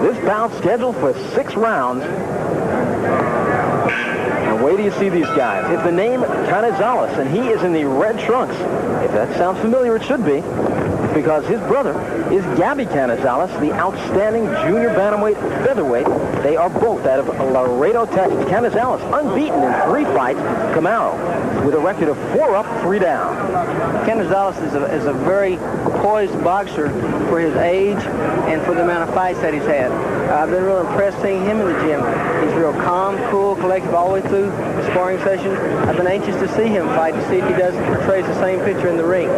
This bout scheduled for 6 rounds. And wait till you see these guys. It's the name Canizales, and he is in the red trunks. If that sounds familiar, it should be, because his brother is Gabby Canizales, the outstanding junior bantamweight featherweight. They are both out of Laredo, Texas. Canizales unbeaten in 3 fights. Camaro with a record of 4 up, 3 down. Canizales is a very poised boxer for his age and for the amount of fights that he's had. I've been real impressed seeing him in the gym. He's real calm, cool, collected all the way through the sparring sessions. I've been anxious to see him fight to see if he portrays the same picture in the ring.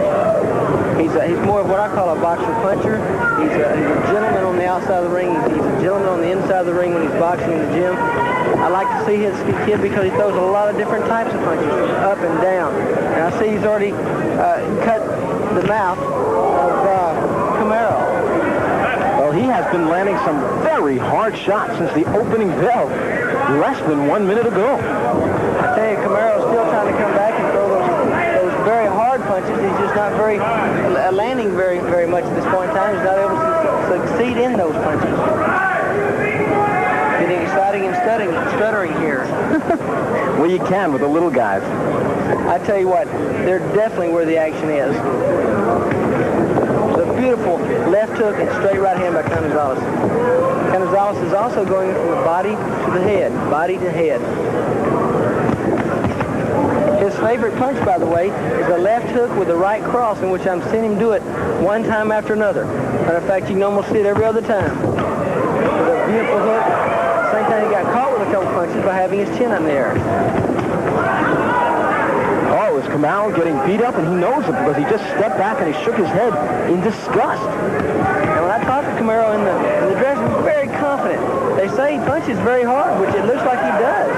He's more of what I call a boxer puncher. He's a gentleman on the outside of the ring. He's a gentleman on the inside of the ring when he's boxing in the gym. I like to see his kid because he throws a lot of different types of punches, up and down. And I see he's already cut the mouth of Camaro. Well, he has been landing some very hard shots since the opening bell less than 1 minute ago. I tell you, Camaro's still trying to come back and throw those very hard punches. He's just not landing very much at this point in time. He's not able to succeed in those punches. Getting exciting and stuttering here. Well, you can with the little guys. I tell you what, they're definitely where the action is. The beautiful left hook and straight right hand by Canizales. Canizales is also going from the body to the head, body to head. His favorite punch, by the way, is a left hook with a right cross, in which I'm seeing him do it one time after another. Matter of fact, you can almost see it every other time. With a beautiful hook. Same time he got caught with a couple punches by having his chin in the air. Oh, is Camaro getting beat up, and he knows it because he just stepped back and he shook his head in disgust. And when I talked to Camaro in the dressing room, very confident. They say he punches very hard, which it looks like he does.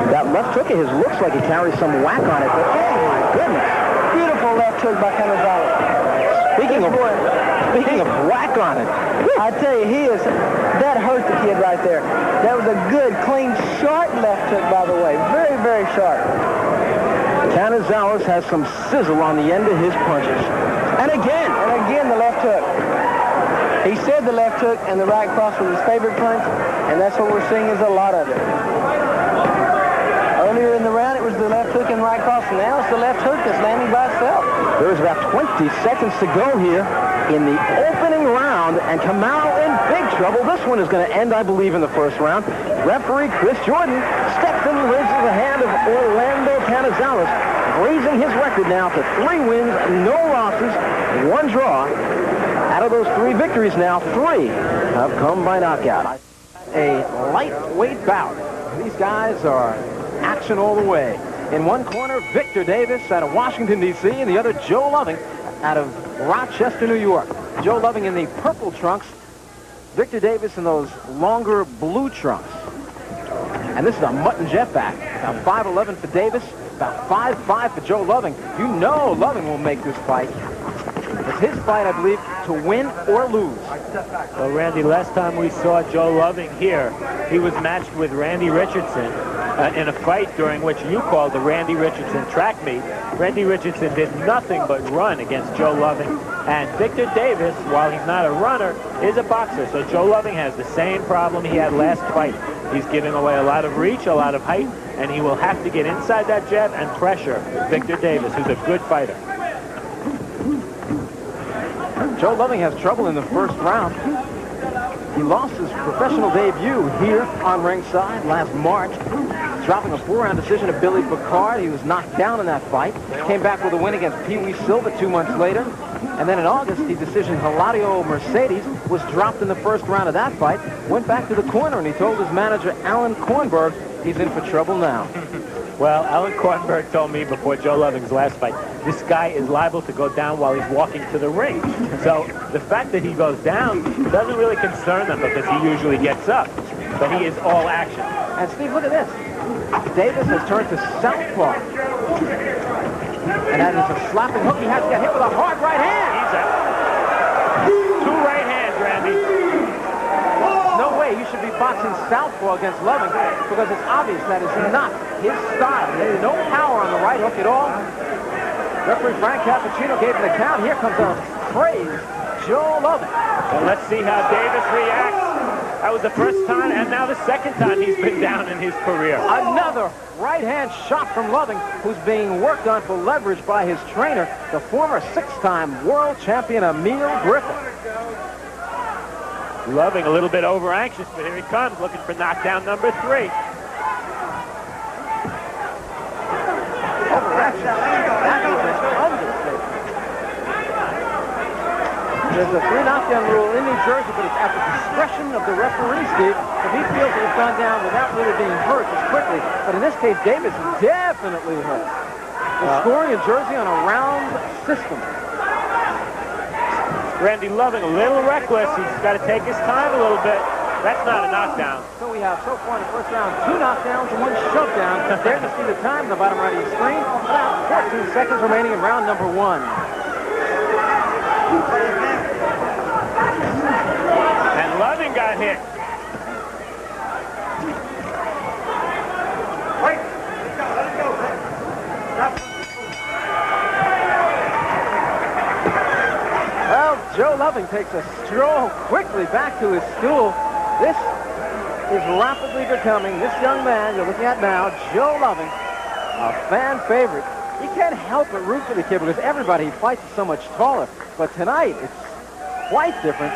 That left hook of his looks like he carries some whack on it, but oh my goodness. Beautiful left hook by Canizales. Speaking of whack on it. I tell you, that hurt the kid right there. That was a good, clean, sharp left hook, by the way. Very, very sharp. Canizales has some sizzle on the end of his punches. And again the left hook. He said the left hook and the right cross was his favorite punch, and that's what we're seeing is a lot of it. Earlier in the round, it was the left hook and right cross. Now it's the left hook that's landing by itself. There's about 20 seconds to go here in the opening round, and Camaro in big trouble. This one is going to end, I believe, in the first round. Referee Chris Jordan steps in and raises the hand of Orlando Canizales, raising his record now to 3 wins, no losses, 1 draw. Out of those 3 victories now, 3 have come by knockout. A lightweight bout. These guys are action all the way. In one corner, Victor Davis out of Washington, D.C., and the other, Joe Loving out of Rochester, New York. Joe Loving in the purple trunks, Victor Davis in those longer blue trunks. And this is a mutton jetback. About 5'11" for Davis, about 5'5" for Joe Loving. You know Loving will make this fight. It's his fight, I believe, to win or lose. Well, Randy, last time we saw Joe Loving here, he was matched with Randy Richardson in a fight during which you called the Randy Richardson track meet. Randy Richardson did nothing but run against Joe Loving. And Victor Davis, while he's not a runner, is a boxer. So Joe Loving has the same problem he had last fight. He's giving away a lot of reach, a lot of height, and he will have to get inside that jab and pressure Victor Davis, who's a good fighter. Joe Loving has trouble in the first round. He lost his professional debut here on ringside last March, dropping a 4-round decision to Billy Bacard. He was knocked down in that fight. Came back with a win against Pee Wee Silva 2 months later. And then in August, he decisioned Hilario Mercedes, was dropped in the first round of that fight, went back to the corner, and he told his manager, Alan Kornberg, he's in for trouble now. Well, Alan Kornberg told me before Joe Loving's last fight, this guy is liable to go down while he's walking to the ring. So the fact that he goes down doesn't really concern them because he usually gets up. But he is all action. And Steve, look at this. Davis has turned to southpaw. And that is a slapping hook. He has to get hit with a hard right hand. He's up. 2 right hands, Randy. No way you should be boxing southpaw against Loving because it's obvious that is not his style. There's no power on the right hook at all. Referee Frank Cappuccino gave him the count. Here comes a crazed Joe Loving. And let's see how Davis reacts. That was the first time, and now the second time he's been down in his career. Another right-hand shot from Loving, who's being worked on for leverage by his trainer, the former six-time world champion, Emil Griffith. Loving a little bit over-anxious, but here he comes, looking for knockdown number 3. There's a 3 knockdown rule in New Jersey, but it's at the discretion of the referee, Steve. If he feels that he's gone down without really being hurt as quickly. But in this case, Davis is definitely hurt. They're scoring in Jersey on a round system. Randy Loving a little reckless. He's got to take his time a little bit. That's not a knockdown. So we have, so far in the first round, 2 knockdowns and 1 shove down. There you see the time on the bottom right of your screen. About 14 seconds remaining in round number 1. And Loving got hit. Well, Joe Loving takes a stroll quickly back to his stool. This is rapidly becoming, this young man you're looking at now, Joe Loving, a fan favorite. You can't help but root for the kid because everybody he fights is so much taller. But tonight, it's quite different.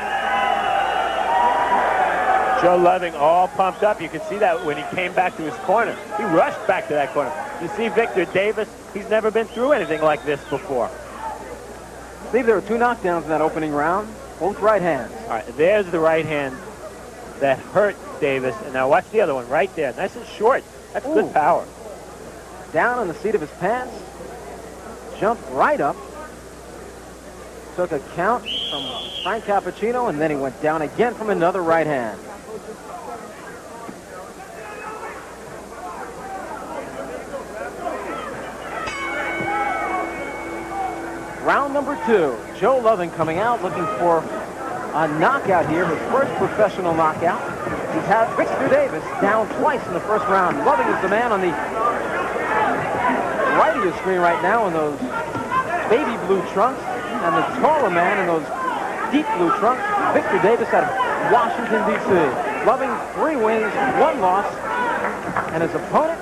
Joe Loving all pumped up. You can see that when he came back to his corner. He rushed back to that corner. You see Victor Davis, he's never been through anything like this before. Steve, there were 2 knockdowns in that opening round, both right hands. All right, there's the right hand that hurt Davis. And now watch the other one right there. Nice and short. That's good power. Down on the seat of his pants. Jumped right up. Took a count from Frank Cappuccino, and then he went down again from another right hand. Round number 2. Joe Loving coming out looking for a knockout here, his first professional knockout. He's had Victor Davis down twice in the first round. Loving is the man on the right of your screen right now in those baby blue trunks, and the taller man in those deep blue trunks, Victor Davis out of Washington, D.C. Loving 3 wins, 1 loss, and his opponent,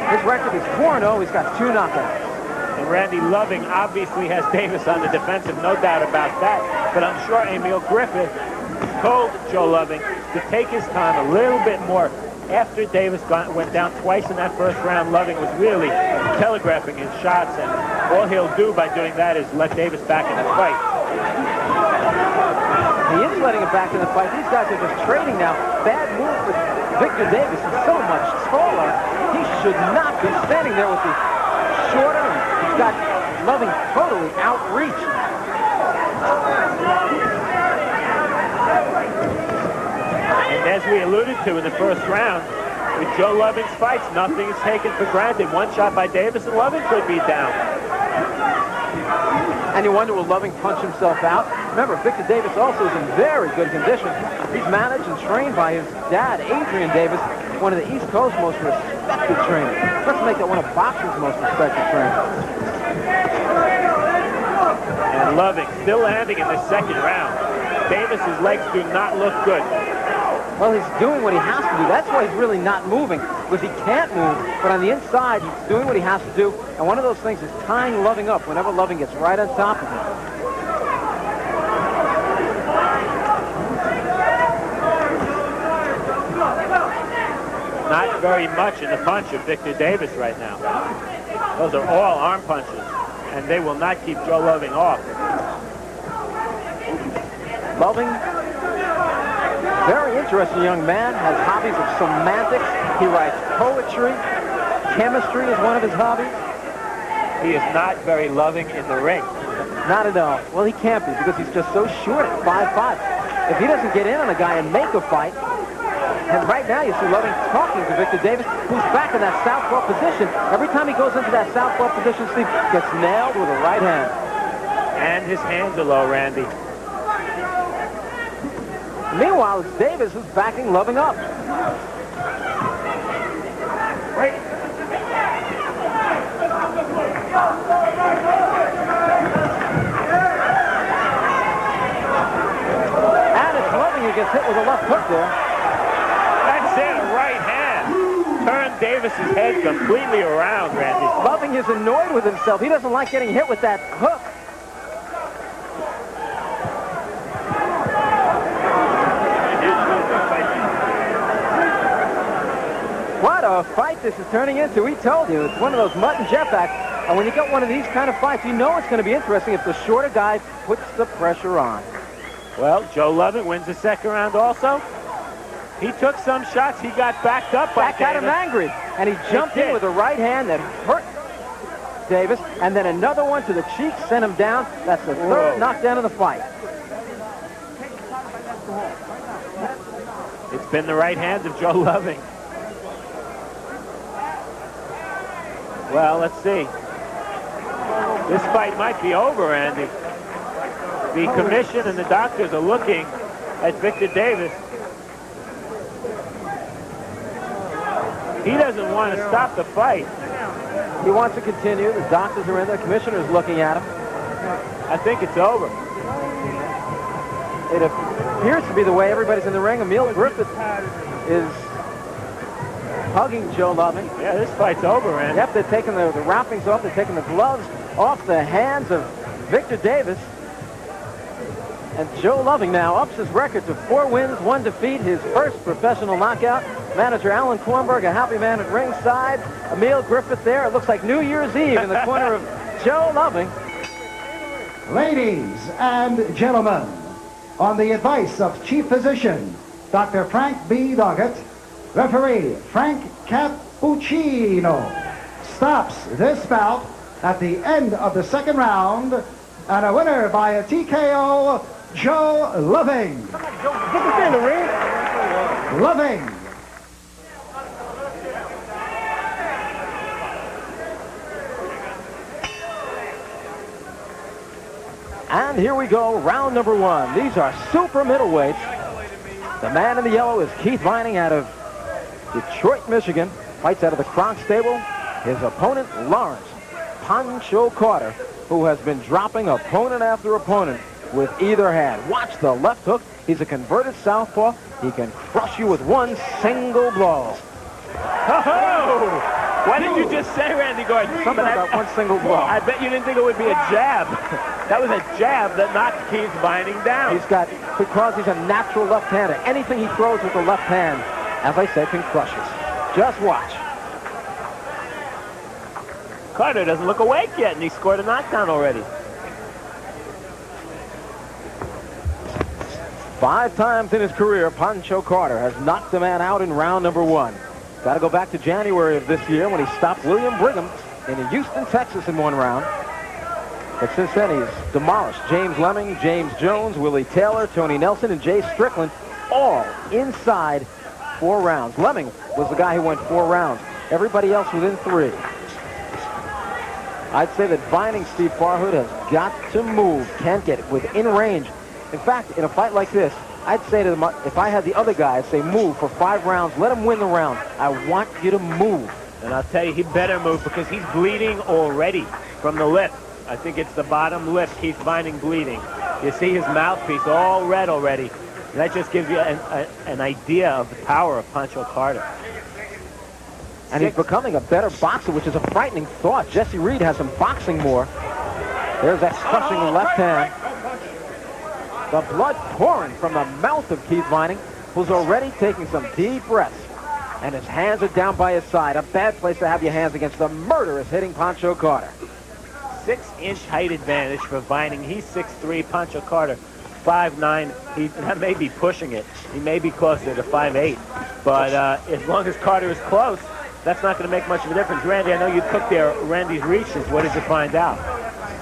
his record is 4-0. He's got 2 knockouts. And Randy Loving obviously has Davis on the defensive, no doubt about that. But I'm sure Emil Griffith told Joe Loving to take his time a little bit more. After Davis went down twice in that first round, Loving was really telegraphing his shots, and all he'll do by doing that is let Davis back in the fight. He is letting him back in the fight. These guys are just trading now. Bad move for Victor Davis. He's so much taller. He should not be standing there with the shorter. He's got Loving totally outreached. And as we alluded to in the first round, with Joe Loving's fights, nothing is taken for granted. 1 shot by Davis and Loving could be down. And you wonder, will Loving punch himself out? Remember, Victor Davis also is in very good condition. He's managed and trained by his dad, Adrian Davis, one of the East Coast's most respected trainers. Let's make that one of boxing's most respected trainers. And Loving still landing in the second round. Davis's legs do not look good. Well, he's doing what he has to do. That's why he's really not moving, because he can't move. But on the inside, he's doing what he has to do. And one of those things is tying Loving up whenever Loving gets right on top of him. Not very much in the punch of Victor Davis right now. Those are all arm punches, and they will not keep Joe Loving off. Loving, very interesting young man, has hobbies of semantics. He writes poetry. Chemistry is one of his hobbies. He is not very loving in the ring. Not at all. Well, he can't be because he's just so short at 5'5". If he doesn't get in on a guy and make a fight, and right now you see Loving talking to Victor Davis, who's back in that southpaw position. Every time he goes into that southpaw position, Steve gets nailed with a right hand. And his hands are low, Randy. Meanwhile, it's Davis who's backing Loving up. Loving gets hit with a left hook there. That's it, a right hand. Turned Davis's head completely around, Randy. Loving is annoyed with himself. He doesn't like getting hit with that hook. What a fight this is turning into. We told you, it's one of those mutt and jetpacks. And when you get one of these kind of fights, you know it's going to be interesting if the shorter guy puts the pressure on. Well, Joe Loving wins the second round also. He took some shots. He got backed up by That got him angry. And he jumped in with a right hand that hurt Davis. And then another one to the cheek sent him down. That's the third knockdown of the fight. It's been the right hand of Joe Loving. Well, let's see. This fight might be over, Andy. The commission and the doctors are looking at Victor Davis. He doesn't want to stop the fight. He wants to continue. The doctors are in there. The commissioner's looking at him. I think it's over. It appears to be the way everybody's in the ring. Emil Griffith is hugging Joe Loving. Yeah, this fight's over, Andy. Yep, they're taking the wrappings off. They're taking the gloves off the hands of Victor Davis. And Joe Loving now ups his record to 4 wins, 1 defeat, his first professional knockout. Manager Alan Kornberg, a happy man at ringside. Emil Griffith there. It looks like New Year's Eve in the corner of Joe Loving. Ladies and gentlemen, on the advice of Chief Physician Dr. Frank B. Doggett, referee Frank Cappuccino stops this bout at the end of the second round, and a winner by a TKO, Joe Loving. Come on, Joe, get this in the ring. Loving. And here we go, round number 1. These are super middleweights. The man in the yellow is Keith Vining out of Detroit, Michigan. Fights out of the Kronk stable. His opponent, Lawrence Pancho Carter, who has been dropping opponent after opponent with either hand. Watch the left hook. He's a converted southpaw. He can crush you with one single blow. Oh! What did you just say, Randy Gordon? Something about one single blow. I bet you didn't think it would be a jab. That was a jab that knocked Keith Vining down. He's got, because he's a natural left-hander, anything he throws with the left hand, as I said, can crush it. Just watch. Carter doesn't look awake yet, and he scored a knockdown already. 5 times in his career, Pancho Carter has knocked a man out in round number 1. Got to go back to January of this year when he stopped William Brigham in Houston, Texas in 1 round. But since then, he's demolished James Lemming, James Jones, Willie Taylor, Tony Nelson, and Jay Strickland, all inside 4 rounds. Lemming was the guy who went 4 rounds. Everybody else within 3. I'd say that Vining Steve Farhood has got to move. Can't get within range. In fact, in a fight like this, I'd say to them, if I had the other guy, I'd say move for 5 rounds. Let him win the round. I want you to move. And I'll tell you, he better move because he's bleeding already from the lip. I think it's the bottom lip, Keith Vining bleeding. You see his mouthpiece all red already. And that just gives you an idea of the power of Pancho Carter. And he's becoming a better boxer, which is a frightening thought. Jesse Reed has him boxing more. There's that crushing left hand. The blood pouring from the mouth of Keith Vining, who's already taking some deep breaths. And his hands are down by his side. A bad place to have your hands against the murderous hitting Pancho Carter. 6-inch height advantage for Vining. He's 6'3", Pancho Carter 5'9". That may be pushing it. He may be closer to 5'8". But as long as Carter is close, that's not going to make much of a difference. Randy, I know you took Randy's reaches. What did you find out?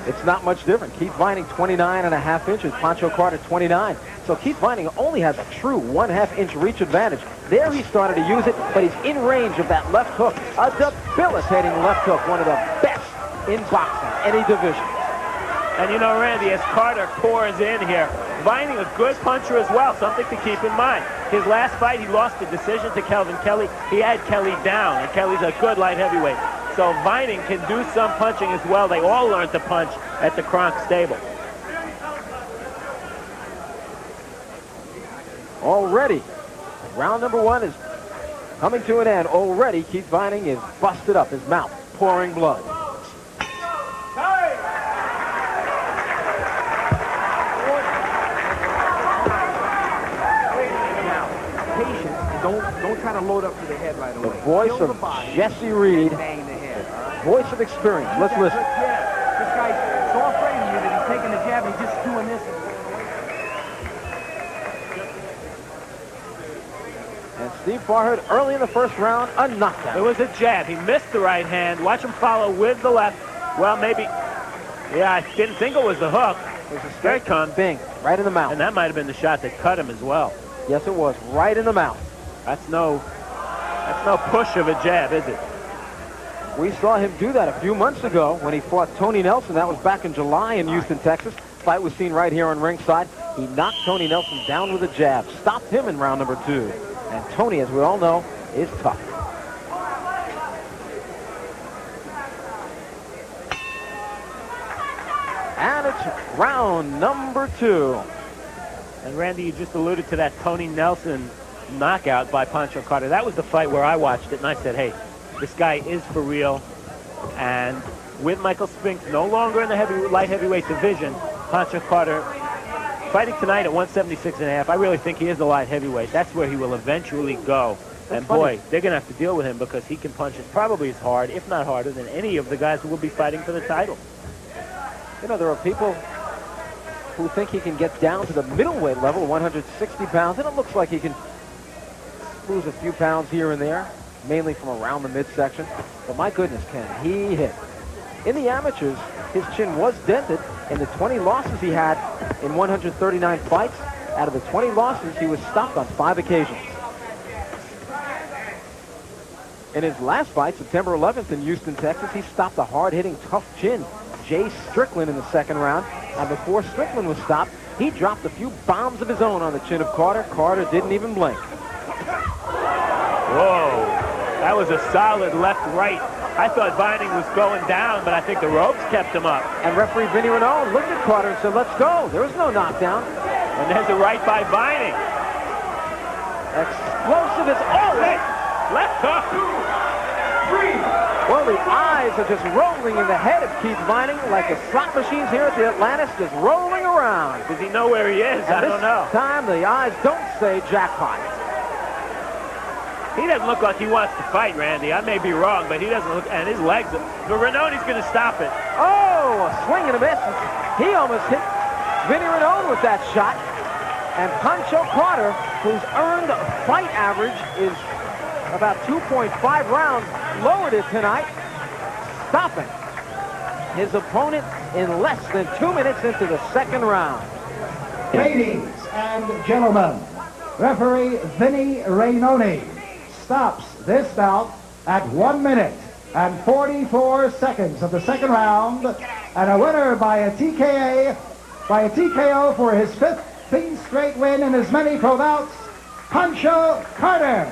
It's not much different. Keith Vining 29.5 inches, Pancho Carter 29. So Keith Vining only has a true 1/2 inch reach advantage. There he started to use it, but he's in range of that left hook. A debilitating left hook, one of the best in boxing, any division. And you know, Randy, as Carter pours in here, Vining a good puncher as well, something to keep in mind. His last fight, he lost the decision to Kelvin Kelly. He had Kelly down, and Kelly's a good light heavyweight. So Vining can do some punching as well. They all learned to punch at the Kronk stable. already. Round number 1 is coming to an end. Already, Keith Vining is busted up, his mouth pouring blood. Don't try to load up to the head right away. The voice of Jesse Reed, bang the head. voice of experience. Let's listen. Yeah, this guy's so afraid of you that he's taking the jab and he's just doing this. And Steve Farhood, early in the first round, a knockdown. It was a jab. He missed the right hand. Watch him follow with the left. Well, maybe. Yeah, I didn't think it was the hook. It was a straight bing, right in the mouth. And that might have been the shot that cut him as well. Yes, it was, right in the mouth. That's no push of a jab, is it? We saw him do that a few months ago when he fought Tony Nelson. That was back in July in Houston, Texas. Fight was seen right here on ringside. He knocked Tony Nelson down with a jab, stopped him in round number 2. And Tony, as we all know, is tough. And it's round number 2. And Randy, you just alluded to that Tony Nelson knockout by Pancho Carter. That was the fight where I watched it and I said, hey, this guy is for real. And with Michael Spinks no longer in the light heavyweight division, Pancho Carter fighting tonight at 176.5. I really think he is the light heavyweight. That's where he will eventually go. And boy, they're going to have to deal with him because he can punch it probably as hard, if not harder, than any of the guys who will be fighting for the title. You know, there are people who think he can get down to the middleweight level, 160 pounds, and it looks like he can lose a few pounds here and there, mainly from around the midsection. But my goodness, can he hit? In the amateurs, his chin was dented. In the 20 losses he had in 139 fights, out of the 20 losses, he was stopped on 5 occasions. In his last fight, September 11th in Houston, Texas, he stopped a hard-hitting, tough chin, Jay Strickland, in the second round. And before Strickland was stopped, he dropped a few bombs of his own on the chin of Carter. Carter didn't even blink. Whoa, that was a solid left-right. I thought Vining was going down, but I think the ropes kept him up. And referee Vinny Renaud looked at Carter and said, let's go. There was no knockdown. And there's a right by Vining. Explosive as always. Left hook. 2, 3. Well, the eyes are just rolling in the head of Keith Vining like the slot machines here at the Atlantis, just rolling around. Does he know where he is? I don't know. This time, the eyes don't say jackpot. He doesn't look like he wants to fight, Randy. I may be wrong, but he doesn't look, and his legs, but Renaud's going to stop it. Oh, a swing and a miss. He almost hit Vinny Renaud with that shot. And Pancho Carter, whose earned fight average is about 2.5 rounds, lowered it tonight, stopping his opponent in less than 2 minutes into the second round. Ladies and gentlemen, referee Vinny Renaud stops this bout at 1 minute and 44 seconds of the second round, and a winner by a TKO for his 5th clean straight win in as many pro bouts, Pancho Carter.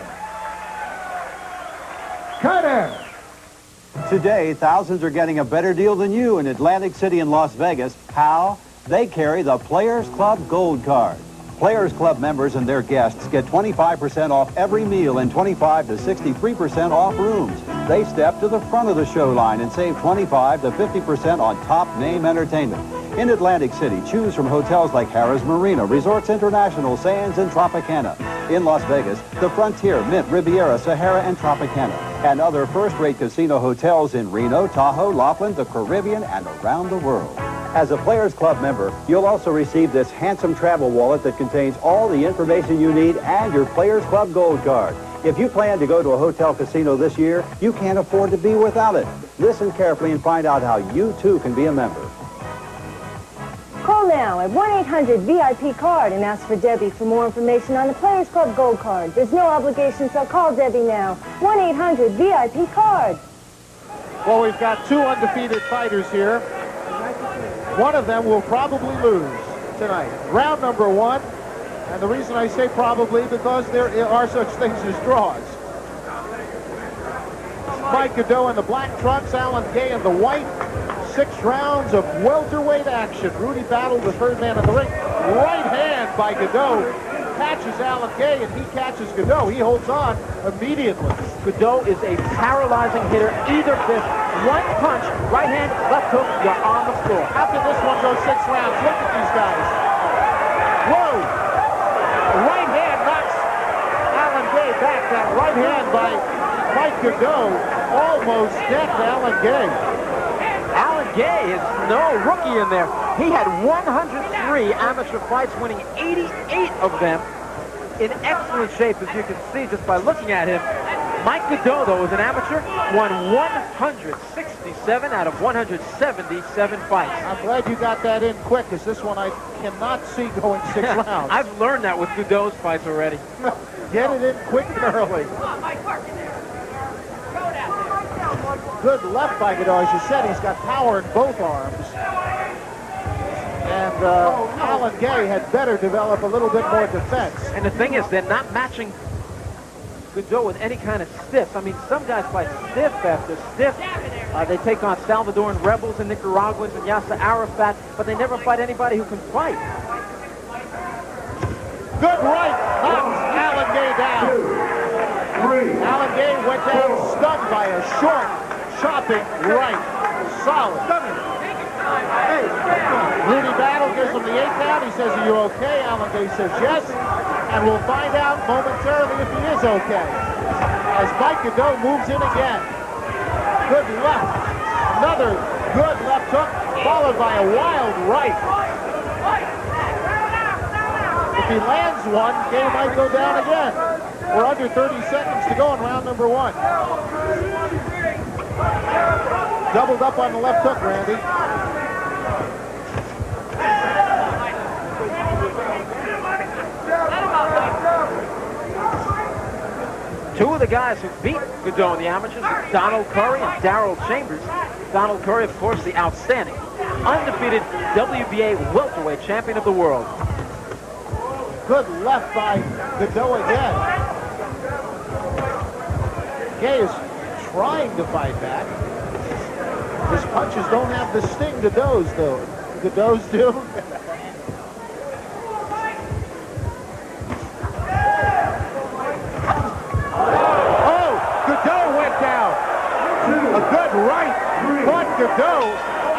Today, thousands are getting a better deal than you in Atlantic City and Las Vegas. How? They carry the Players Club Gold Card. Players Club members and their guests get 25% off every meal and 25 to 63% off rooms. They step to the front of the show line and save 25 to 50% on top name entertainment. In Atlantic City, choose from hotels like Harrah's Marina, Resorts International, Sands, and Tropicana. In Las Vegas, the Frontier, Mint, Riviera, Sahara, and Tropicana. And other first-rate casino hotels in Reno, Tahoe, Laughlin, the Caribbean, and around the world. As a Players Club member, you'll also receive this handsome travel wallet that contains all the information you need and your Players Club Gold Card. If you plan to go to a hotel casino this year, you can't afford to be without it. Listen carefully and find out how you, too, can be a member. Call now at 1-800-VIP-CARD and ask for Debbie for more information on the Players Club Gold Card. There's no obligation, so call Debbie now. 1-800-VIP-CARD. Well, we've got 2 undefeated fighters here. One of them will probably lose tonight. Round number 1. And the reason I say probably, because there are such things as draws. Mike Godot in the black trunks, Alan Gay in the white. 6 rounds of welterweight action. Rudy Battle, the third man in the ring. Right hand by Godot. catches Alan Gay and he catches Godot, he holds on immediately. Godot is a paralyzing hitter. Either fist, one punch, right hand, left hook, you're on the floor. How can this one go 6 rounds? Look at these guys. Whoa! Right hand knocks Alan Gay back. That right hand by Mike Godot almost decked Alan Gay. Alan Gay is no rookie in there. He had 103 amateur fights, winning 88 of them. In excellent shape, as you can see just by looking at him. Mike Godot, though, as an amateur, won 167 out of 177 fights. I'm glad you got that in quick, because this one I cannot see going 6 rounds. I've learned that with Godot's fights already. Get it in quick and early. Good left by Godot. As you said, he's got power in both arms. And Alan Gay had better develop a little bit more defense. And the thing is, they're not matching Godot with any kind of stiff. I mean, some guys fight stiff after stiff. They take on Salvadoran rebels and Nicaraguans and Yasser Arafat, but they never fight anybody who can fight. Good right, knocks Alan Gay down. Alan Gay went down stunned by a short, chopping right. Solid. Rudy Battle gives him the 8 count. He says, "Are you okay?" Alan Gay says yes. And we'll find out momentarily if he is okay. As Mike Godot moves in again. Good left. Another good left hook, followed by a wild right. If he lands one, Gay might go down again. We're under 30 seconds to go in round number 1. Doubled up on the left hook, Randy. Two of the guys who beat Godot in the amateurs, Donald Curry and Darrell Chambers. Donald Curry, of course, the outstanding, undefeated WBA welterweight champion of the world. Good left by Godot again. Gay is trying to fight back. His punches don't have the sting Godot's do. Godot's do. A good right caught Godot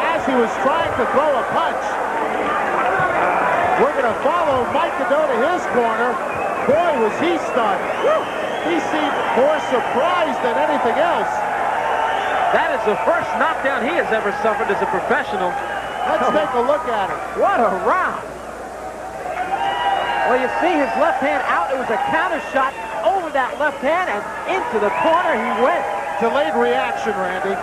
as he was trying to throw a punch. We're going to follow Mike Godot to his corner. Boy, was he stunned. He seemed more surprised than anything else. That is the first knockdown he has ever suffered as a professional. Let's take a look at it. What a round. Well, you see his left hand out. It was a counter shot over that left hand, and into the corner he went. Delayed reaction, Randy.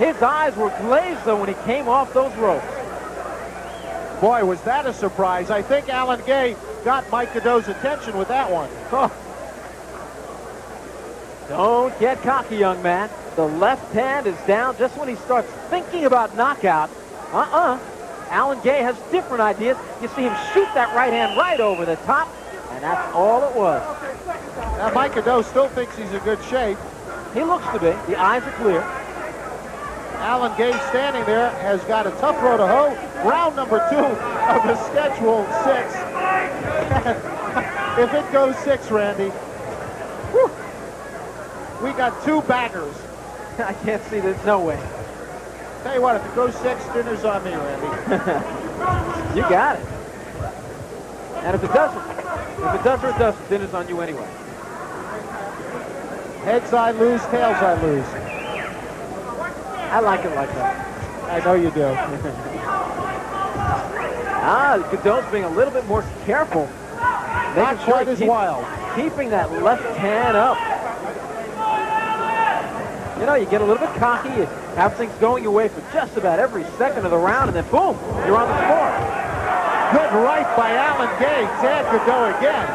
His eyes were glazed, though, when he came off those ropes. Boy, was that a surprise. I think Alan Gay got Mike Godot's attention with that one. Oh. Don't get cocky, young man. The left hand is down just when he starts thinking about knockout. Alan Gay has different ideas. You see him shoot that right hand right over the top, and that's all it was. Now, Mike Godot still thinks he's in good shape. He looks to be. The eyes are clear. Alan Gay standing there has got a tough row to hoe. Round number 2 of the scheduled 6. If it goes 6, Randy, whew, we got 2 bangers. I can't see this. No way. Tell you what, if it goes 6, dinner's on me, Randy. You got it. And if it does or it doesn't, dinner's on you anyway. Heads I lose, tails I lose. I like it like that. I know you do. Godot's being a little bit more careful. Not quite as wild. Keeping that left hand up. You know, you get a little bit cocky, you have things going your way for just about every second of the round, and then boom, you're on the floor. Good right by Alan Gay. Tad Godot again.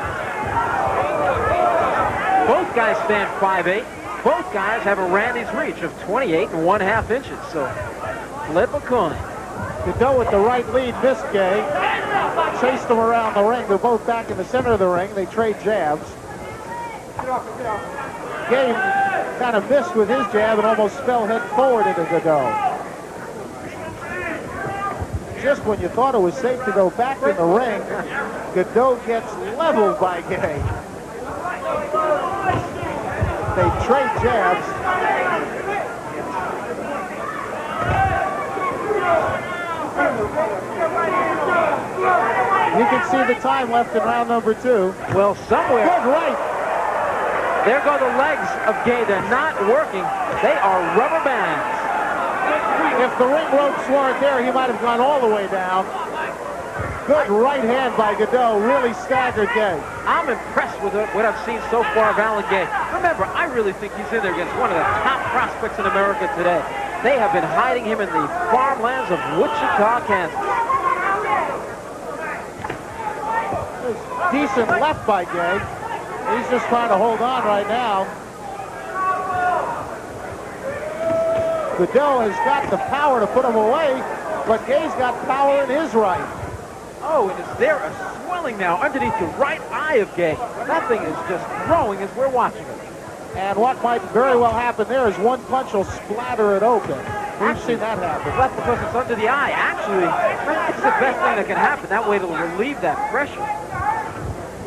Both guys stand 5'8". Both guys have a Randy's reach of 28½ inches, so flip a coin. Godot with the right lead, missed Gay. Chased them around the ring. They're both back in the center of the ring. They trade jabs. Gay kind of missed with his jab and almost fell head forward into Godot. just when you thought it was safe to go back in the ring, Godot gets leveled by Gay. They trade jabs. You can see the time left in round number 2. Well, somewhere. Good right. There go the legs of Gay. They're not working. They are rubber bands. If the ring ropes weren't there, he might have gone all the way down. Good right hand by Godot. Really staggered Gay. I'm impressed with what I've seen so far of Alan Gay. Remember, I really think he's in there against one of the top prospects in America today. They have been hiding him in the farmlands of Wichita, Kansas. Decent left by Gay. He's just trying to hold on right now. Godot has got the power to put him away, but Gay's got power in his right. Oh, and is there a swelling now underneath the right eye of Gay? That thing is just growing as we're watching it. And what might very well happen there is one punch will splatter it open. We've seen that happen. That's because it's under the eye. Actually, it's the best thing that can happen. That way it'll relieve that pressure.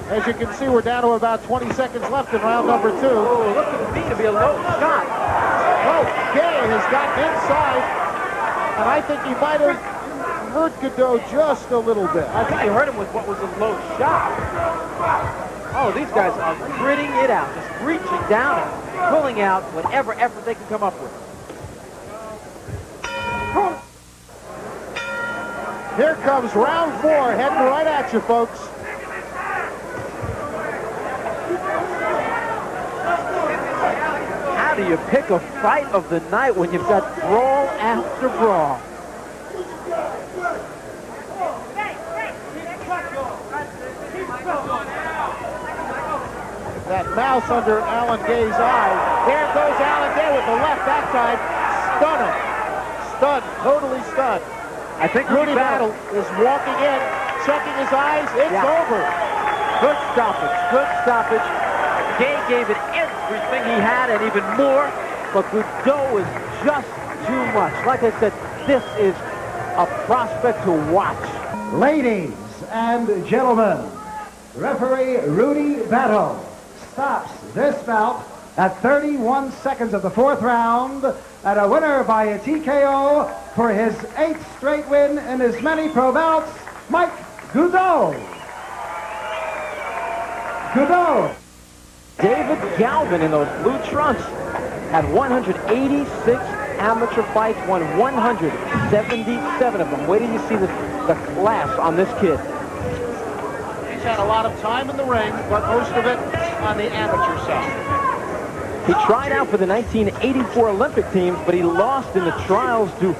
As you can see, we're down to about 20 seconds left in round number 2. Oh, look at me to be a low shot. Oh, Gay has gotten inside, and I think he might have hurt Godot just a little bit. I think he hurt him with what was a low shot. Oh, these guys are gritting it out, just reaching down and pulling out whatever effort they can come up with. Here comes round 4, heading right at you, folks. How do you pick a fight of the night when you've got brawl after brawl? That mouse under Alan Gay's eye. There goes Alan Gay with the left backside. Stunning. Stunned. Totally stunned. I think Rudy Battle is walking in, checking his eyes. It's over. Good stoppage. Good stoppage. Gay gave it everything he had and even more, but Godot is just too much. Like I said, this is a prospect to watch. Ladies and gentlemen, referee Rudy Battle stops this bout at 31 seconds of the 4th round, and a winner by a TKO for his 8th straight win in as many pro bouts, Mike Godot. Godot. David Galvin in those blue trunks had 186 amateur fights, won 177 of them. Wait till you see the class on this kid. He's had a lot of time in the ring, but most of it on the amateur side. He tried out for the 1984 Olympic teams, but he lost in the trials to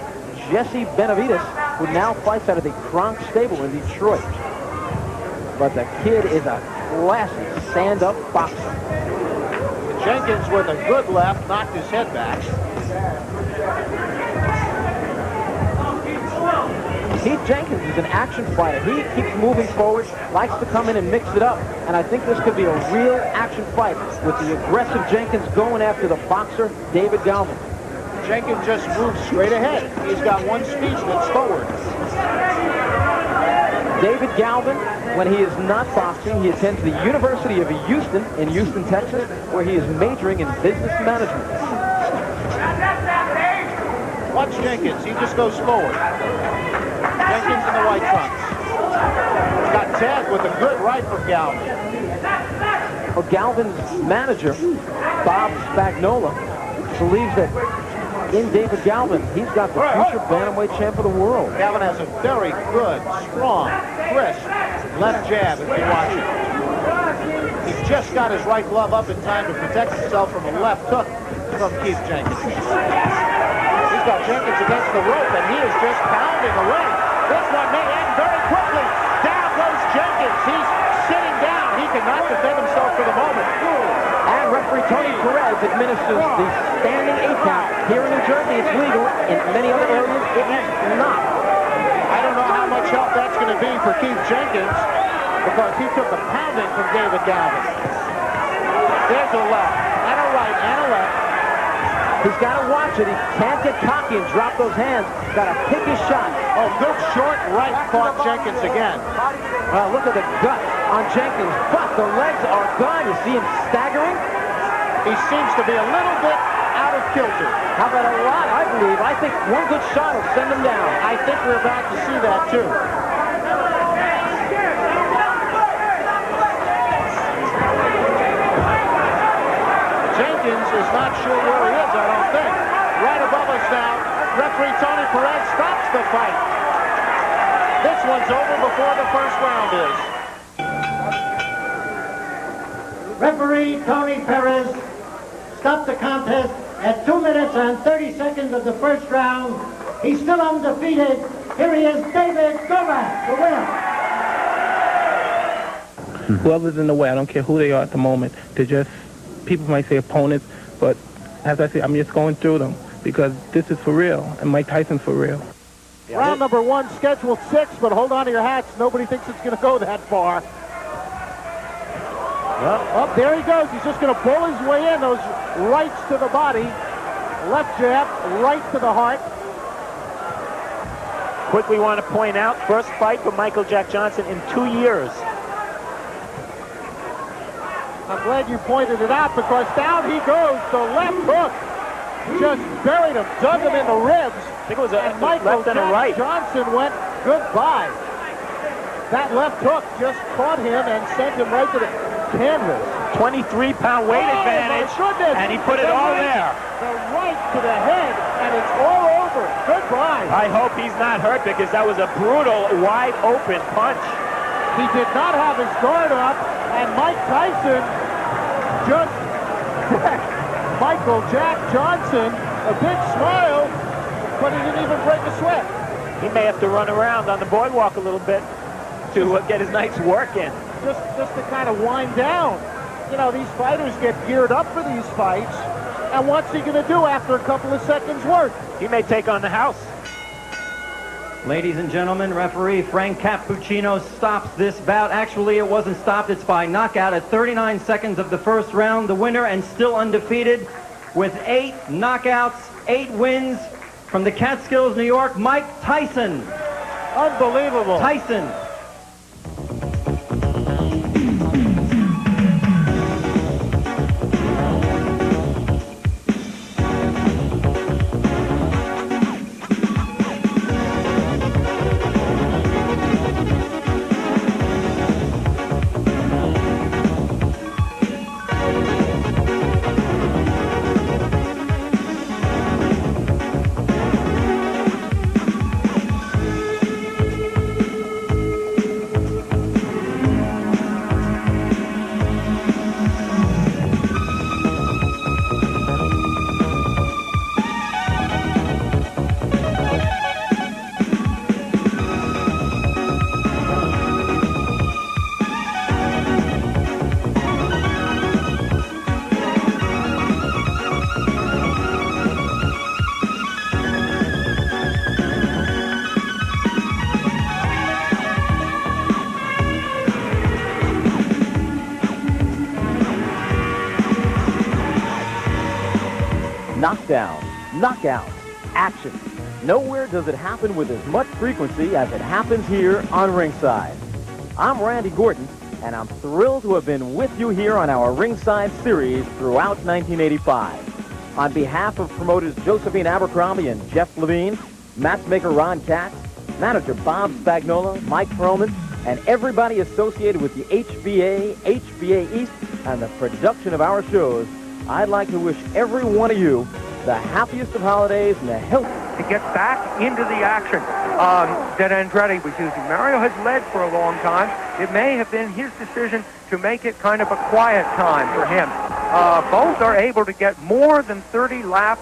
Jesse Benavides, who now fights out of the Kronk stable in Detroit. But the kid is a classy stand-up boxer. Jenkins with a good left knocked his head back. Keith Jenkins is an action fighter. He keeps moving forward, likes to come in and mix it up, and I think this could be a real action fight with the aggressive Jenkins going after the boxer, David Galvin. Jenkins just moves straight ahead. He's got one speed that's forward. David Galvin, when he is not boxing, he attends the University of Houston in Houston, Texas, where he is majoring in business management. Watch Jenkins. He just goes forward. Jenkins in the white trunks. Got tagged with a good right from Galvin. Well, Galvin's manager, Bob Spagnola, believes that in David Galvin, he's got the future bantamweight champ of the world. Galvin has a very good, strong, crisp left jab if you watch it. He's just got his right glove up in time to protect himself from a left hook from Keith Jenkins. He's got Jenkins against the rope, and he is just pounding away. This one may end very quickly. Down goes Jenkins. He's sitting down. He cannot defend himself for the moment. And referee Tony Perez administers the standing 8 count. Here in New Jersey, it's legal. In many other areas, it is not. I don't know how much help that's going to be for Keith Jenkins because he took a pounding from David Galvin. There's a left, and a right, and a left. He's got to watch it. He can't get cocky and drop those hands. Got to pick his shot. Oh, good short right caught Jenkins again. Well, look at the gut on Jenkins, but the legs are gone. You see him staggering? He seems to be a little bit out of kilter. How about a lot, I believe. I think one good shot will send him down. I think we're about to see that, too. Jenkins is not sure where he is, I don't think. Right above us now, referee Tony Perez stops the fight. This one's over before the first round is. Referee Tony Perez stopped the contest at 2 minutes and 30 seconds of the first round. He's still undefeated. Here he is, David Gorak, the winner. Whoever's in the way, I don't care who they are at the moment. They're just, people might say opponents, but as I say, I'm just going through them because this is for real, and Mike Tyson's for real. Yeah, round number 1, scheduled 6, but hold on to your hats. Nobody thinks it's going to go that far. Up there he goes. He's just going to pull his way in. Those rights to the body. Left jab, right to the heart. Quickly want to point out, first fight for Michael Jack Johnson in 2 years. I'm glad you pointed it out because down he goes. The left hook just buried him, dug him in the ribs. I think it was a Michael left and a right. Johnson went goodbye. That left hook just caught him and sent him right to the canvas. 23-pound weight advantage, my goodness. and he put it all there. The right to the head, and it's all over. Goodbye. I hope he's not hurt because that was a brutal, wide-open punch. He did not have his guard up, and Mike Tyson just Michael Jack Johnson, a big smile, but he didn't even break a sweat. He may have to run around on the boardwalk a little bit to get his night's work in. Just to kind of wind down. You know, these fighters get geared up for these fights, and what's he going to do after a couple of seconds work? He may take on the house. Ladies and gentlemen, referee Frank Cappuccino stops this bout. Actually, it wasn't stopped. It's by knockout at 39 seconds of the first round. The winner and still undefeated with 8 knockouts, 8 wins from the Catskills, New York, Mike Tyson. Unbelievable. Tyson. Knockdown, knockout, action. Nowhere does it happen with as much frequency as it happens here on Ringside. I'm Randy Gordon, and I'm thrilled to have been with you here on our Ringside series throughout 1985. On behalf of promoters Josephine Abercrombie and Jeff Levine, matchmaker Ron Katz, manager Bob Spagnola, Mike Perlman, and everybody associated with the HBA, HBA East, and the production of our shows, I'd like to wish every one of you the happiest of holidays and the health. To get back into the action that Andretti was using. Mario has led for a long time. It may have been his decision to make it kind of a quiet time for him. Both are able to get more than 30 laps